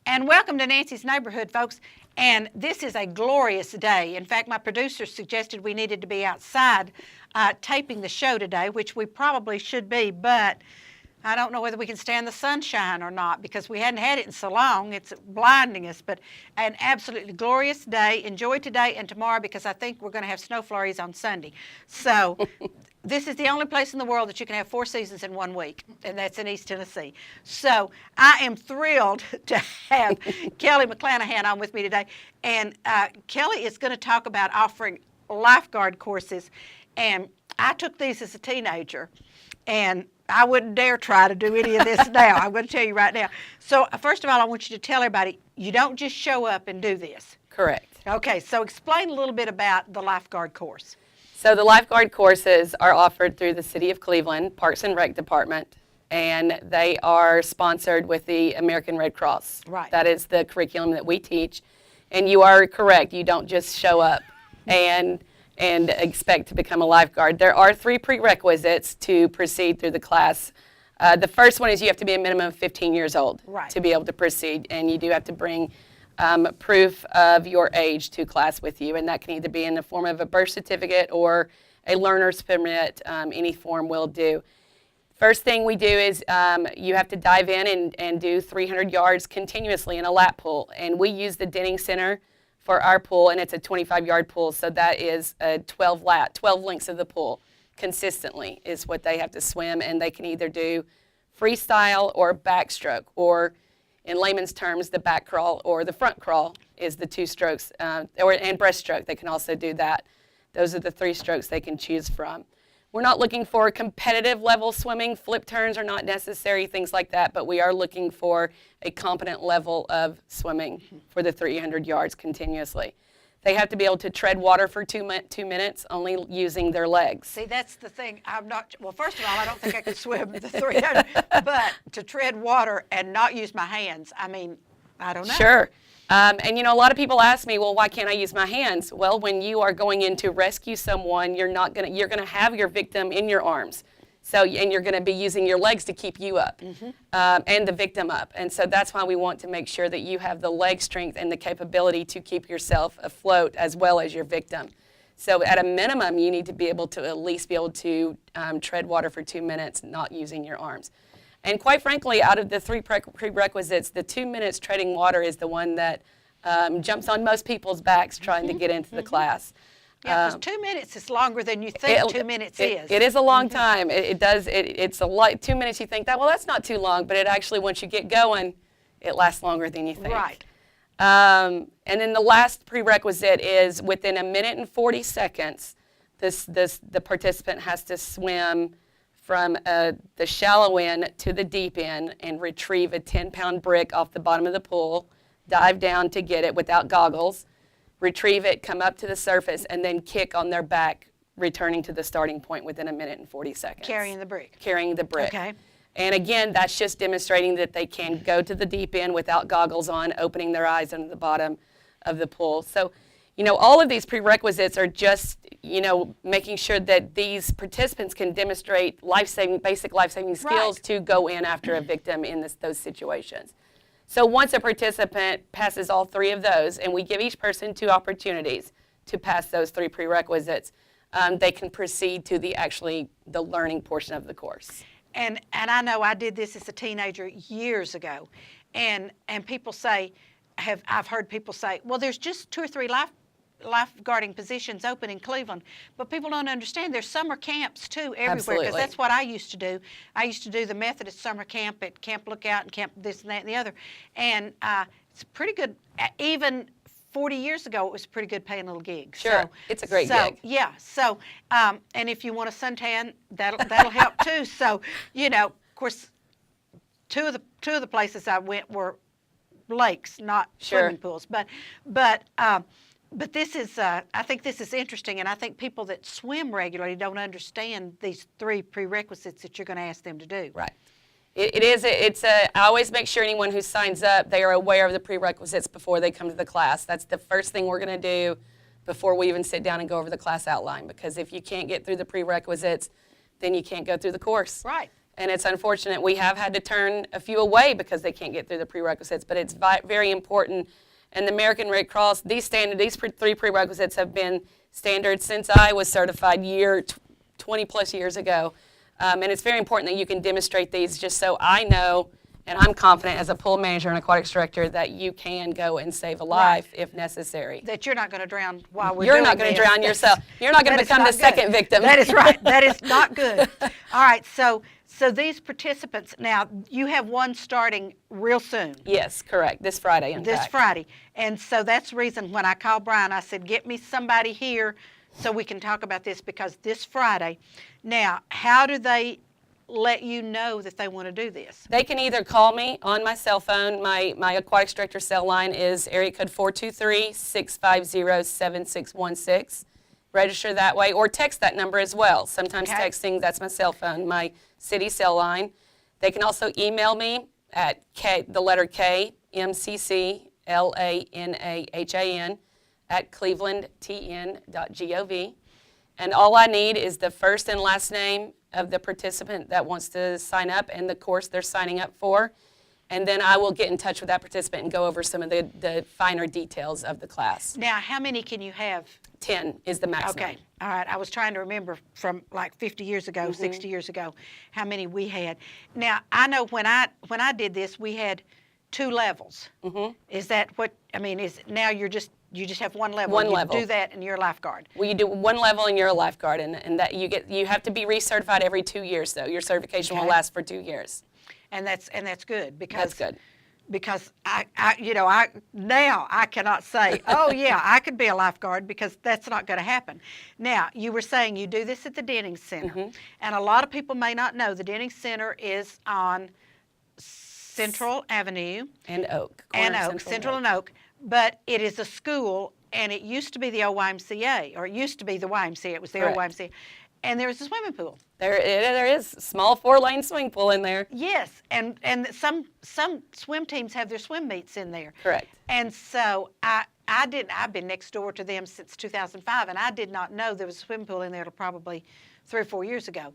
And welcome to Nancy's Neighborhood, folks. And this is a glorious day. In fact, my producer suggested we needed to be outside taping the show today, which we probably should be, but I don't know whether we can stand the sunshine or not because we hadn't had it in so long. It's blinding us, but an absolutely glorious day. Enjoy today and tomorrow because I think we're going to have snow flurries on Sunday. So this is the only place in the world that you can have 4 seasons in 1 week, and that's in East Tennessee. So I am thrilled to have Kelly McClanahan on with me today. And Kelly is going to talk about offering lifeguard courses. And I took these as a teenager, and I wouldn't dare try to do any of this now. I'm going to tell you right now. So first of all, I want you to tell everybody, you don't just show up and do this. Correct. Okay, so explain a little bit about the lifeguard course. So the lifeguard courses are offered through the City of Cleveland Parks and Rec Department, and they are sponsored with the American Red Cross. Right. That is the curriculum that we teach. And you are correct. You don't just show up and expect to become a lifeguard. There are 3 prerequisites to proceed through the class. The first one is you have to be a minimum of 15 years old to be able to proceed, and you do have to bring proof of your age to class with you, and that can either be in the form of a birth certificate or a learner's permit. Any form will do. First thing we do is you have to dive in and do 300 yards continuously in a lap pool, and we use the Denning Center for our pool, and it's a 25-yard pool, so that is a 12 lengths of the pool consistently is what they have to swim, and they can either do freestyle or backstroke, or in layman's terms, the back crawl or the front crawl is the 2 strokes, and breaststroke. They can also do that. Those are the 3 strokes they can choose from. We're not looking for competitive level swimming. Flip turns are not necessary, things like that, but we are looking for a competent level of swimming for the 300 yards continuously. They have to be able to tread water for 2 minutes, only using their legs. See, that's the thing. Well, first of all, I don't think I could swim the 300, but to tread water and not use my hands, I mean, I don't know. Sure. And a lot of people ask me, well, why can't I use my hands? Well, when you are going in to rescue someone, you're going to have your victim in your arms. And you're going to be using your legs to keep you up and the victim up. And so that's why we want to make sure that you have the leg strength and the capability to keep yourself afloat as well as your victim. So at a minimum, you need to be able to at least be able to tread water for 2 minutes, not using your arms. And quite frankly, out of the 3 prerequisites, the 2 minutes treading water is the one that jumps on most people's backs trying to get into the class. Yeah, because 2 minutes is longer than you think 2 minutes is. It is a long time. It's a lot. 2 minutes, you think that, well, that's not too long, but it actually, once you get going, it lasts longer than you think. Right. And then the last prerequisite is within 1 minute and 40 seconds, the participant has to swim from the shallow end to the deep end and retrieve a 10-pound brick off the bottom of the pool, dive down to get it without goggles, retrieve it, come up to the surface, and then kick on their back, returning to the starting point within 1 minute and 40 seconds. Carrying the brick. Carrying the brick. Okay. And again, that's just demonstrating that they can go to the deep end without goggles on, opening their eyes under the bottom of the pool. So, all of these prerequisites are just, making sure that these participants can demonstrate basic life-saving skills to go in after a victim in those situations. So once a participant passes all 3 of those, and we give each person 2 opportunities to pass those 3 prerequisites, they can proceed to the learning portion of the course. And I know I did this as a teenager years ago, and people say, I've heard people say, well, there's just 2 or 3 lifeguarding positions open in Cleveland, but people don't understand there's summer camps too everywhere, because that's what I used to do. I used to do the Methodist summer camp at Camp Lookout and Camp this and that and the other, and it's pretty good. Even 40 years ago, it was a pretty good paying little gig. Sure, so, it's a great gig. Yeah, so and if you want a suntan, that'll help too. So of course, two of the places I went were lakes, not swimming pools, But this is, I think this is interesting, and I think people that swim regularly don't understand these 3 prerequisites that you're going to ask them to do. Right. I always make sure anyone who signs up, they are aware of the prerequisites before they come to the class. That's the first thing we're going to do before we even sit down and go over the class outline, because if you can't get through the prerequisites, then you can't go through the course. Right. And it's unfortunate we have had to turn a few away because they can't get through the prerequisites, but it's very important. And the American Red Cross, these three prerequisites have been standard since I was certified 20 plus years ago. And it's very important that you can demonstrate these just so I know, and I'm confident as a pool manager and aquatics director, that you can go and save a life if necessary. That you're not going to drown while we're You're doing not going to this. drown yourself. You're not going to become the second victim. That is right. That is not good. All right, so these participants, now you have one starting real soon. Yes, correct. This Friday, in This fact. Friday. And so that's the reason when I called Brian, I said, get me somebody here so we can talk about this, because this Friday. Now, how do they let you know that they want to do this? They can either call me on my cell phone. My aquatics director cell line is area code 423-650-7616. Register that way, or text that number as well. Sometimes Okay. texting, that's my cell phone, my city cell line. They can also email me at the letter K, MCCLANAHAN at clevelandtn.gov. And all I need is the first and last name of the participant that wants to sign up and the course they're signing up for. And then I will get in touch with that participant and go over some of the finer details of the class. Now, how many can you have? 10 is the maximum. Okay, all right. I was trying to remember from like 50 years ago, Mm-hmm. 60 years ago, how many we had. Now, I know when I did this, we had 2 levels. Mm-hmm. Is that what, I mean, is now you just have one level. One you level. do that and you're a lifeguard. Well, you do one level and you're a lifeguard, and that you have to be recertified every 2 years, though. Your certification will Okay. last for 2 years. And that's good because That's good. Because I now I cannot say, oh yeah, I could be a lifeguard, because that's not going to happen. Now, you were saying you do this at the Denning Center, Mm-hmm. and a lot of people may not know the Denning Center is on Central Avenue And Oak. and corner Oak, Central and Oak, but it is a school, and it used to be the old YMCA, or it used to be the YMCA. It was the old Correct. YMCA, and there was a swimming pool. There is a small 4-lane swimming pool in there. Yes, and some swim teams have their swim meets in there. Correct. And so I've been next door to them since 2005, and I did not know there was a swimming pool in there till probably 3 or 4 years ago.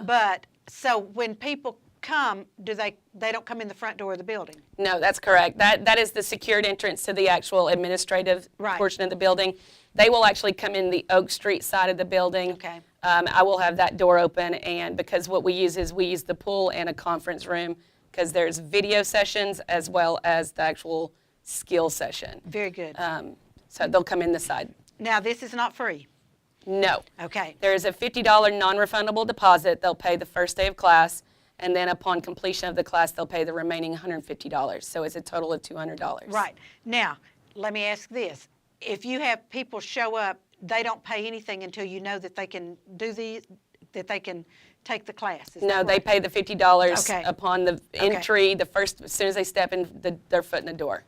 But so when people come, they don't come in the front door of the building? No, that's correct. That is the secured entrance to the actual administrative Right. portion of the building. They will actually come in the Oak Street side of the building. Okay. I will have that door open, and because what we use the pool and a conference room, because there's video sessions as well as the actual skill session. Very good. So they'll come in the side. Now, this is not free. No. Okay. There is a $50 non-refundable deposit they'll pay the first day of class, and then upon completion of the class, they'll pay the remaining $150. So it's a total of $200. Right. Now, let me ask this. If you have people show up, they don't pay anything until you know that they can do that they can take the class. Is No, that they right? pay the $50 Okay. upon the entry, as soon as they step in their foot in the door.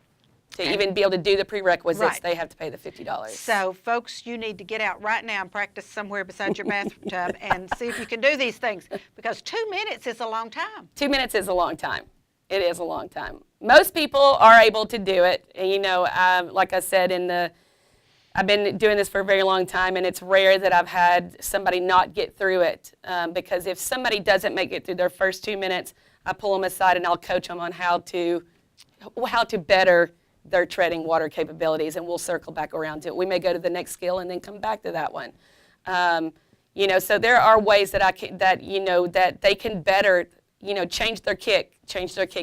To even be able to do the prerequisites, Right. they have to pay the $50. So, folks, you need to get out right now and practice somewhere beside your bathtub and see if you can do these things, because 2 minutes is a long time. 2 minutes is a long time. It is a long time. Most people are able to do it. And, like I said, I've been doing this for a very long time, and it's rare that I've had somebody not get through it. Because if somebody doesn't make it through their first 2 minutes, I pull them aside and I'll coach them on how to better their treading water capabilities, and we'll circle back around to it. We may go to the next skill and then come back to that one. So there are ways that that they can better, change their kick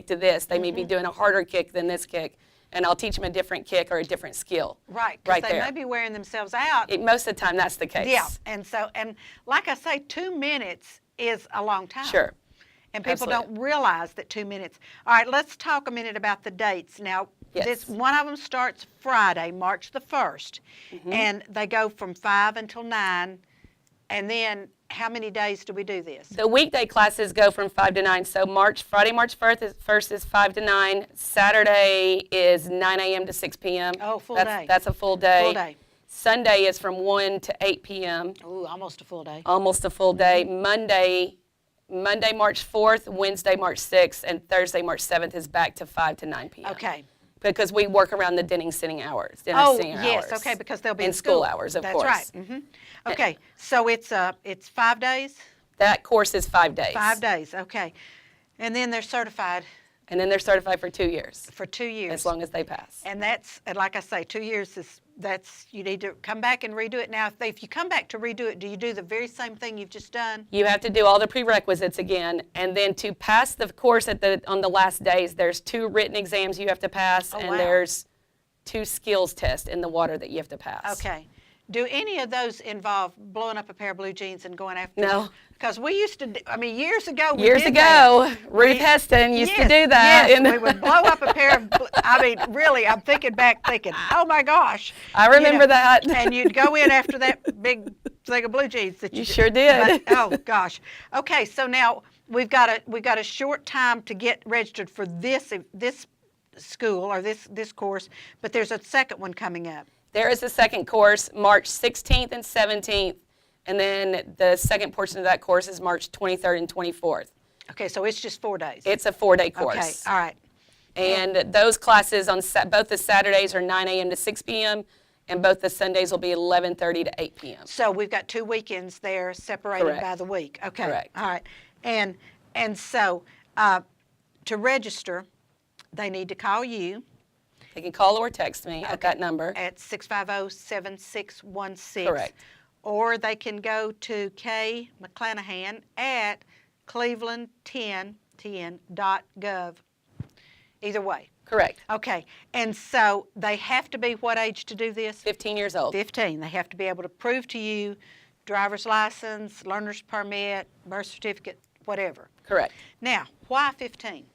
to this. They may be doing a harder kick than this kick, and I'll teach them a different kick or a different skill. Right, because they there. may be wearing themselves out. Most of the time, that's the case. Yeah, and like I say, 2 minutes is a long time. Sure. And people Absolutely. don't realize that 2 minutes. All right, let's talk a minute about the dates. Now, Yes. one of them starts Friday, March the 1st, and they go from 5 until 9. And then how many days do we do this? The weekday classes go from 5 to 9. So Friday, March 1st is 5 to 9. Saturday is 9 a.m. to 6 p.m. Oh, full day. That's a full day. Full day. Sunday is from 1 to 8 p.m. Ooh, almost a full day. Almost a full day. Monday, March 4th, Wednesday, March 6th, and Thursday, March 7th is back to 5 to 9 p.m. Okay. Because we work around the Denning sitting hours. Oh, senior yes, hours. okay, because they'll be in in school. hours, of That's course. right. Okay, so it's 5 days? That course is 5 days. 5 days, okay. And then they're certified And then they're certified for 2 years, for 2 years. as long as they pass. And that's, and like I say, 2 years is, you need to come back and redo it. Now, if you come back to redo it, do you do the very same thing you've just done? You have to do all the prerequisites again, and then to pass the course on the last days, there's 2 written exams you have to pass, and wow. there's 2 skills tests in the water that you have to pass. Okay. Do any of those involve blowing up a pair of blue jeans and going after? No. Because we used to, years ago, we Years did ago, that. Ruth Heston used to Yes, do that. Yes, and we would blow up a pair of, really, I'm thinking back thinking, oh my gosh. I remember that. And you'd go in after that big thing of blue jeans that You sure did. But, oh gosh. Okay, so now we've got a short time to get registered for this school or this course, but there's a second one coming up. There is a second course, March 16th and 17th, and then the second portion of that course is March 23rd and 24th. Okay, so it's just 4 days. It's a 4-day course. Okay, all right. And those classes on both the Saturdays are 9 a.m. to 6 p.m., and both the Sundays will be 11:30 to 8 p.m. So we've got 2 weekends there separated Correct. by the week. Okay. Correct. All right. And so to register, they need to call you. They can call or text me at that number. At 650-7616. Correct. Or they can go to Kay McClanahan at cleveland1010.gov. Either way. Correct. Okay. And so they have to be what age to do this? 15 years old. 15. They have to be able to prove to you driver's license, learner's permit, birth certificate, whatever. Correct. Now, why 15?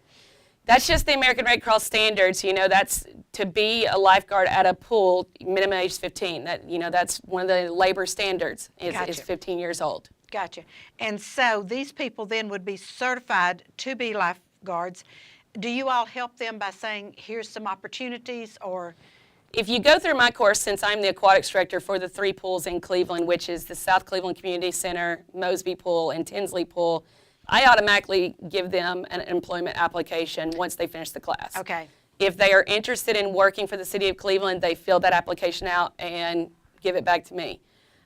That's just the American Red Cross standards. That's to be a lifeguard at a pool, minimum age 15. That's one of the labor standards is Gotcha. 15 years old. Gotcha. And so these people then would be certified to be lifeguards. Do you all help them by saying, here's some opportunities, or? If you go through my course, since I'm the aquatics director for the 3 pools in Cleveland, which is the South Cleveland Community Center, Mosby Pool, and Tinsley Pool, I automatically give them an employment application once they finish the class. Okay. If they are interested in working for the city of Cleveland, they fill that application out and give it back to me.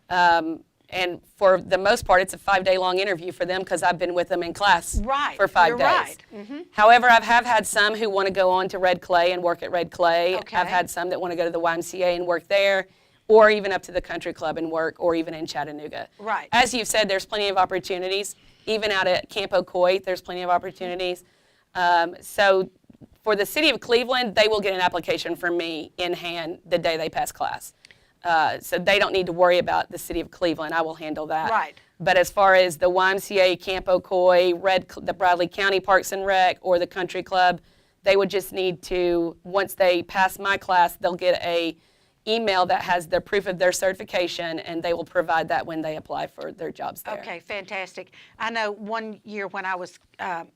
And for the most part, it's a 5-day long interview for them because I've been with them in class for 5 You're days. Right. Mm-hmm. However, I have had some who want to go on to Red Clay and work at Red Clay. Okay. I've had some that want to go to the YMCA and work there, or even up to the country club and work, or even in Chattanooga. Right. As you've said, there's plenty of opportunities. Even out at Camp Ocoee, there's plenty of opportunities. So for the city of Cleveland, they will get an application from me in hand the day they pass class. So they don't need to worry about the city of Cleveland. I will handle that. Right. But as far as the YMCA, Camp Ocoee, the Bradley County Parks and Rec, or the country club, they would just need to, once they pass my class, they'll get a email that has the proof of their certification, and they will provide that when they apply for their jobs there. Okay, fantastic. I know one year when I was, I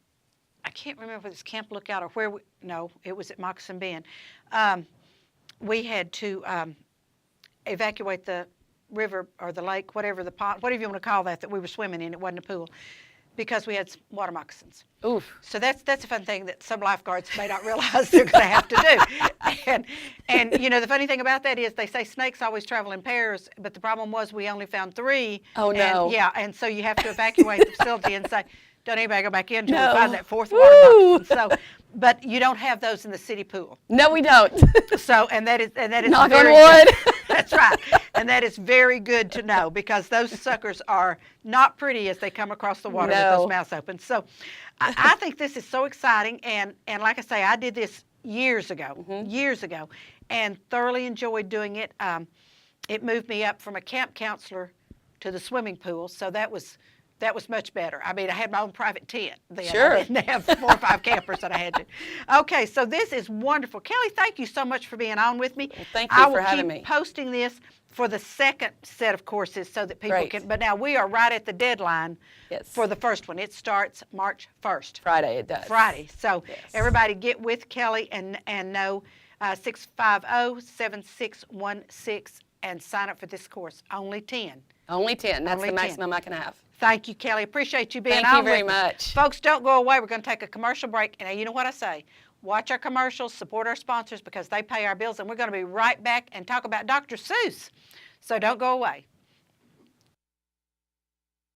can't remember if it was Camp Lookout or where, no, it was at Moccasin Bend. We had to evacuate the river or the lake, whatever the pond, whatever you want to call that we were swimming in. It wasn't a pool, because we had water moccasins. Oof. So that's a fun thing that some lifeguards may not realize they're going to have to do. And the funny thing about that is they say snakes always travel in pairs, but the problem was we only found 3. Oh, no. And so you have to evacuate the facility and say, don't anybody go back in until No. we find that 4th water moccasin. So, but you don't have those in the city pool. No, we don't. So, and that is Knock on very wood. good. That's right. And that is very good to know, because those suckers are not pretty as they come across the water with No. those mouths open. So I think this is so exciting. And like I say, I did this years ago, and thoroughly enjoyed doing it. It moved me up from a camp counselor to the swimming pool. So that was much better. I mean, I had my own private tent then. Sure. I didn't have 4 or 5 campers that I had to. Okay, so this is wonderful. Kelly, thank you so much for being on with me. Well, thank you for having I will me. keep posting this for the second set of courses so that people Great. can, but now we are right at the deadline Yes. for the first one. It starts March 1st. Friday it does. Friday. So Yes. everybody get with Kelly and know 650-7616 and sign up for this course. Only 10. Only 10. That's Only the 10. maximum I can have. Thank you, Kelly. Appreciate you being Thank on you very with me. much. Folks, don't go away. We're going to take a commercial break. And you know what I say? Watch our commercials, support our sponsors, because they pay our bills. And we're going to be right back and talk about Dr. Seuss. So don't go away.